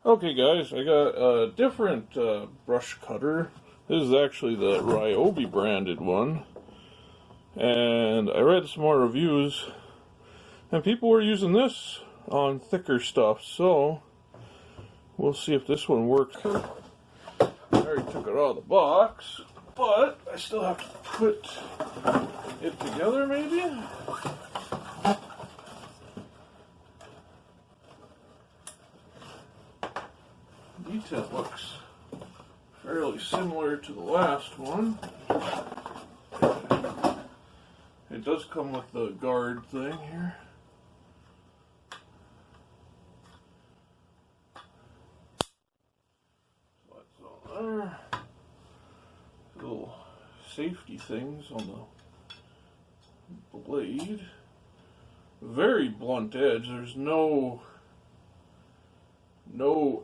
Okay guys, I got a different brush cutter. This is actually the Ryobi branded one. And I read some more reviews, and people were using this on thicker stuff, so we'll see if this one works. I already took it out of the box, but I still have to put it together maybe? Detail looks fairly similar to the last one. It does come with the guard thing here. So that's all there. Little safety things on the blade. Very blunt edge. There's no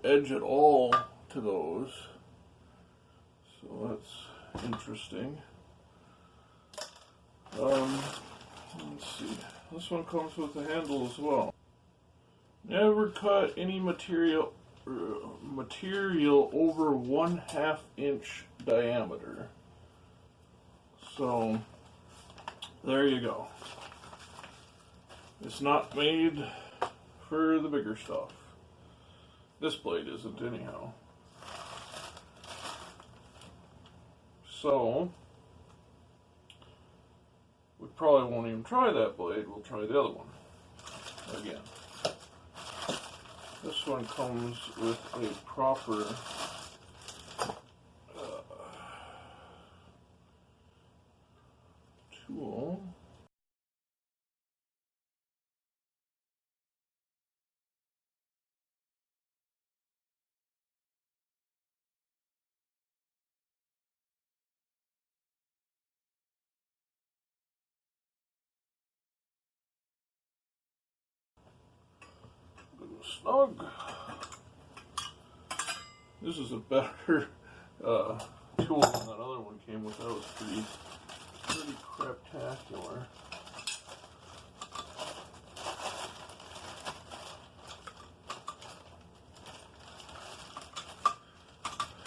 edge at all to those. So that's interesting. Let's see. This one comes with a handle as well. Never cut any material over 1/2 inch diameter. So there you go. It's not made for the bigger stuff. This blade isn't anyhow. So we probably won't even try that blade. We'll try the other one again. This one comes with a proper tool. Snug. This is a better tool than that other one came with. That was pretty craptacular.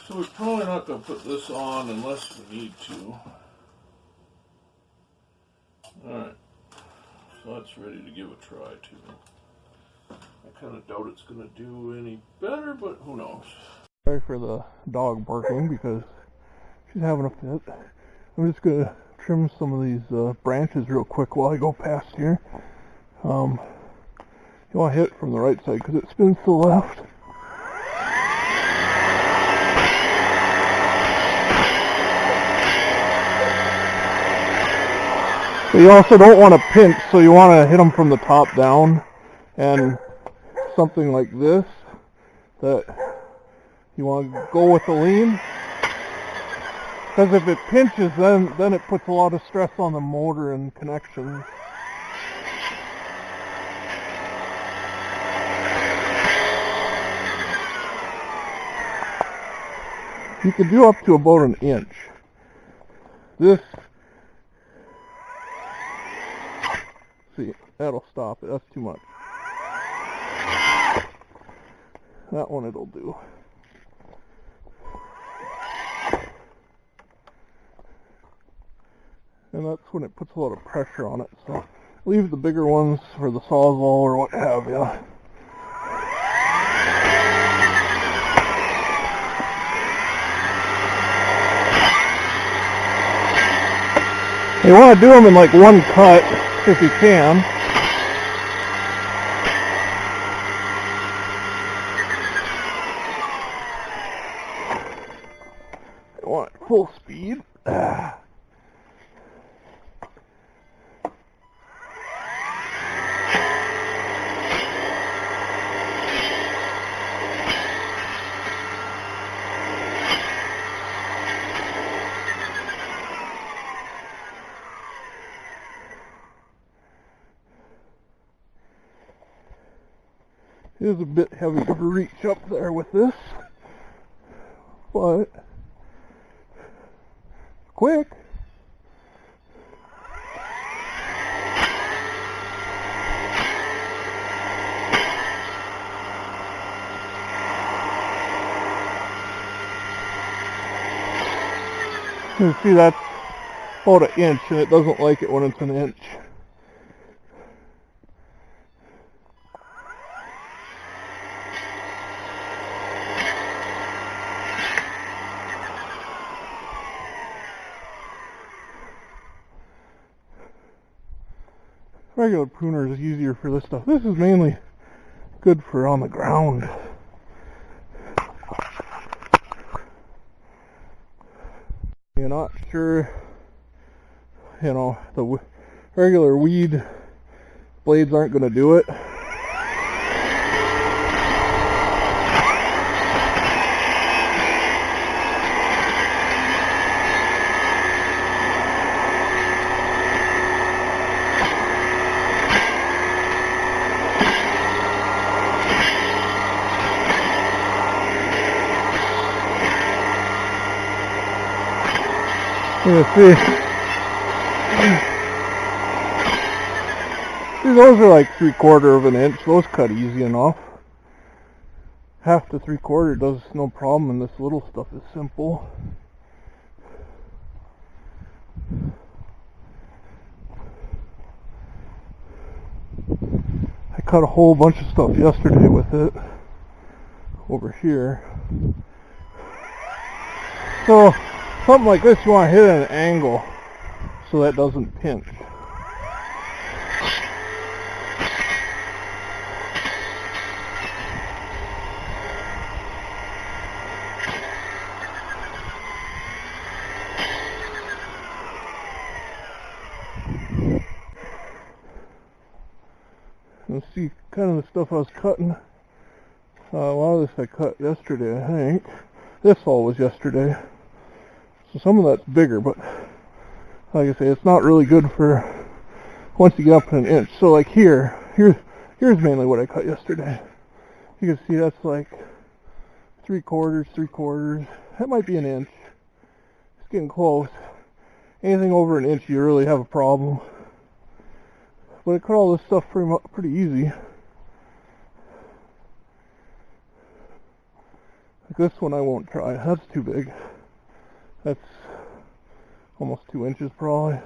So we're probably not going to put this on unless we need to. Alright, so that's ready to give a try too. I kind of doubt it's going to do any better, but who knows. Sorry for the dog barking because she's having a fit. I'm just going to trim some of these branches real quick while I go past here. You want to hit it from the right side because it spins to the left. But you also don't want to pinch, so you want to hit them from the top down. And something like this, that you want to go with the lean, because if it pinches, then it puts a lot of stress on the motor and connections. You can do up to about 1 inch. This, see, that'll stop it. That's too much. That one it'll do. And that's when it puts a lot of pressure on it. So leave the bigger ones for the Sawzall or what have you. You want to do them in like one cut if you can. Want it full speed. It is a bit heavy to reach up there with this, but quick. You see that's about an inch, and it doesn't like it when it's an inch. Regular pruner is easier for this stuff. This is mainly good for on the ground. You're not sure, you know, the regular weed blades aren't going to do it. You see, those are like 3/4 of an inch. Those cut easy enough. 1/2 to 3/4 does no problem, and this little stuff is simple. I cut a whole bunch of stuff yesterday with it over here. So something like this, you want to hit at an angle so that doesn't pinch. Let's see kind of the stuff I was cutting. A lot of this I cut yesterday, I think. This all was yesterday. So some of that's bigger, but like I say, it's not really good for once you get up to an inch. So like here's mainly what I cut yesterday. You can see that's like 3/4. That might be an inch. It's getting close. Anything over an inch, you really have a problem. But I cut all this stuff pretty easy. Like this one I won't try. That's too big. That's almost 2 inches probably.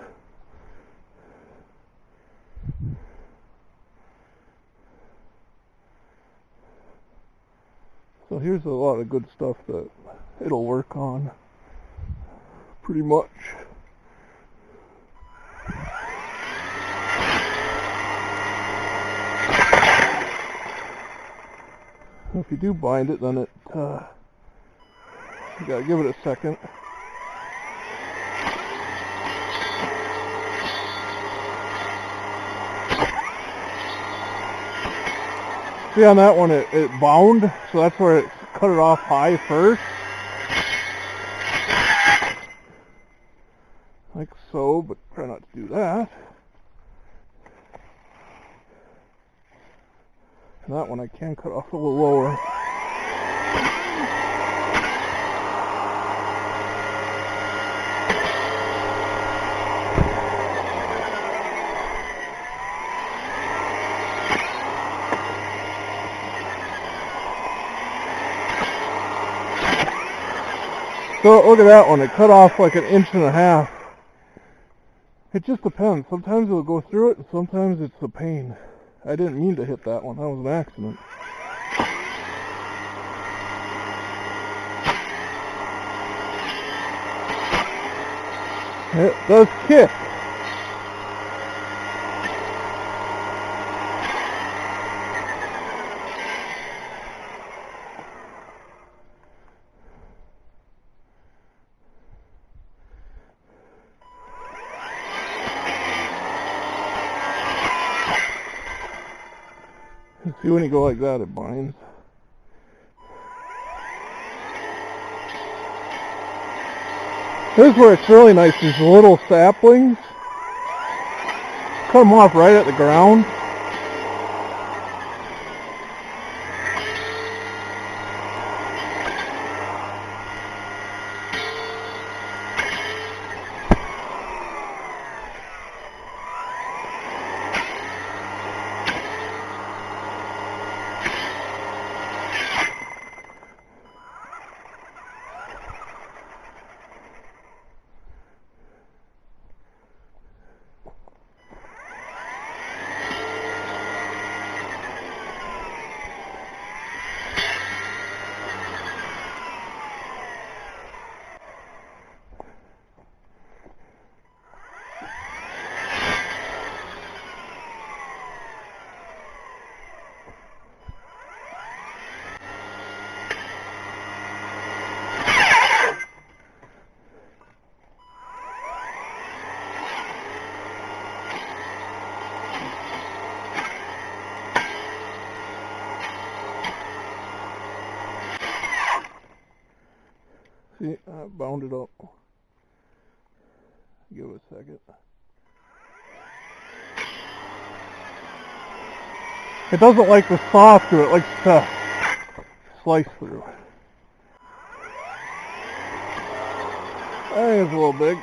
So here's a lot of good stuff that it'll work on pretty much. If you do bind it, then you gotta give it a second. See, on that one it bound, so that's where it cut it off high first. Like so, but try not to do that. And that one I can cut off a little lower. So look at that one, it cut off like 1.5 inches. It just depends. Sometimes it'll go through it, and sometimes it's a pain. I didn't mean to hit that one. That was an accident. It does kick. See, when you go like that, it binds. Here's where it's really nice, these little saplings. Cut them off right at the ground. See, I bound it up. Give it a second. It doesn't like to saw through, it likes to slice through. I think it's a little big.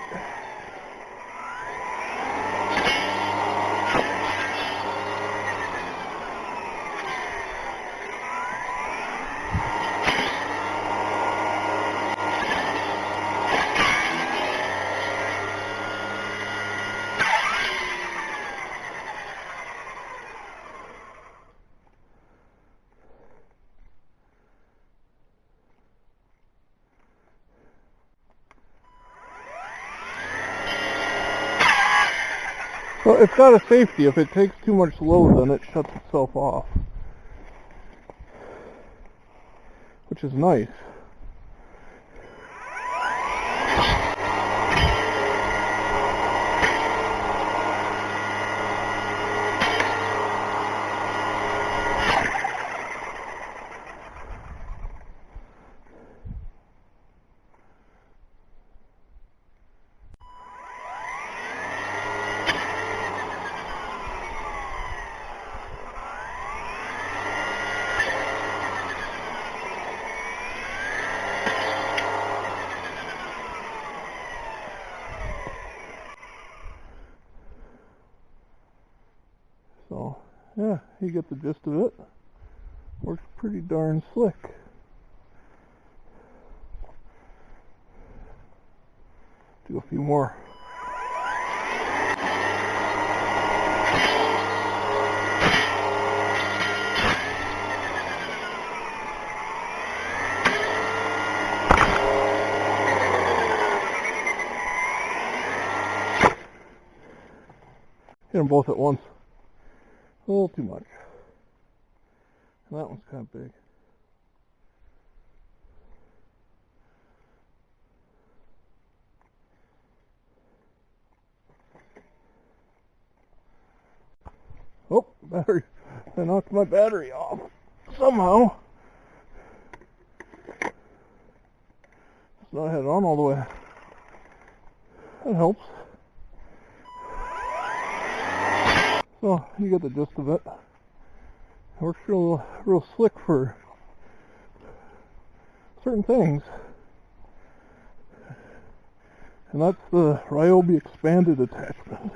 So it's got a safety. If it takes too much load, then it shuts itself off, which is nice. So, yeah, you get the gist of it. Works pretty darn slick. Do a few more. Hit them both at once. A little too much. And that one's kind of big. Oh, battery. I knocked my battery off. Somehow. It's not had it on all the way. That helps. So, you get the gist of it. It works real slick for certain things. And that's the Ryobi Expand-it attachment.